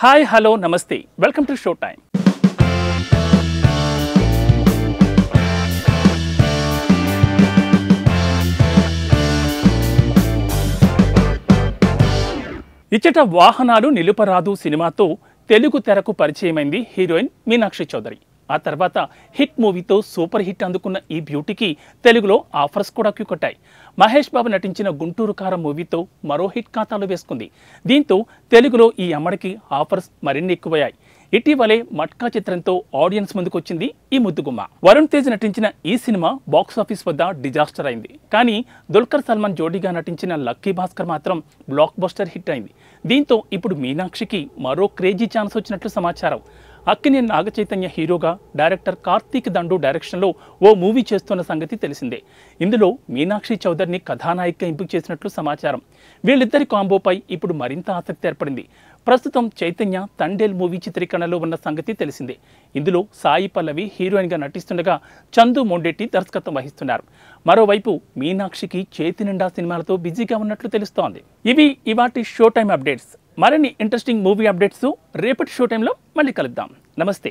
Hi hello నమస్తే welcome to show time. ఇచ్చట వాహనాలు నిలుపరాదు సినిమాతో తెలుగు తెరకు పరిచయమైంది హీరోయిన్ మీనాక్షి చౌదరి. ఆ తర్వాత హిట్ మూవీతో సూపర్ హిట్ అందుకున్న ఈ బ్యూటీకి తెలుగులో ఆఫర్స్ కూడా కొట్టాయి. మహేష్ బాబు నటించిన గుంటూరు కారం మూవీతో మరో హిట్ ఖాతాలో వేసుకుంది. దీంతో తెలుగులో ఈ అమ్మడికి ఆఫర్స్ మరిన్ని ఎక్కువయ్యాయి. ఇటీవలే మట్కా చిత్రంతో ఆడియన్స్ ముందుకొచ్చింది ఈ ముద్దుగుమ్మ. వరుణ్ తేజ్ నటించిన ఈ సినిమా బాక్సాఫీస్ వద్ద డిజాస్టర్ అయింది. కానీ దుల్కర్ సల్మాన్ జోడీగా నటించిన లక్కీ భాస్కర్ మాత్రం బ్లాక్ బస్టర్ హిట్ అయింది. దీంతో ఇప్పుడు మీనాక్షికి మరో క్రేజీ ఛాన్స్ వచ్చినట్లు సమాచారం. అక్కినేని నాగచైతన్య హీరోగా డైరెక్టర్ కార్తీక్ దండు డైరెక్షన్లో ఓ మూవీ చేస్తున్న సంగతి తెలిసిందే. ఇందులో మీనాక్షి చౌదరిని కథానాయికగా ఎంపిక చేసినట్లు సమాచారం. వీళ్ళిద్దరి కాంబోపై ఇప్పుడు మరింత ఆసక్తి ఏర్పడింది. ప్రస్తుతం చైతన్య తండేల్ మూవీ చిత్రీకరణలో ఉన్న సంగతి తెలిసిందే. ఇందులో సాయి పల్లవి హీరోయిన్గా నటిస్తుండగా చందు మొండెట్టి దర్శకత్వం వహిస్తున్నారు. మరోవైపు మీనాక్షికి చేతి నిండా సినిమాలతో బిజీగా ఉన్నట్లు తెలుస్తోంది. ఇవి ఇవాటి షో టైమ్ అప్డేట్స్. మరిన్ని ఇంట్రెస్టింగ్ మూవీ అప్డేట్స్ రేపటి షో టైంలో మళ్ళీ కలుద్దాం. నమస్తే.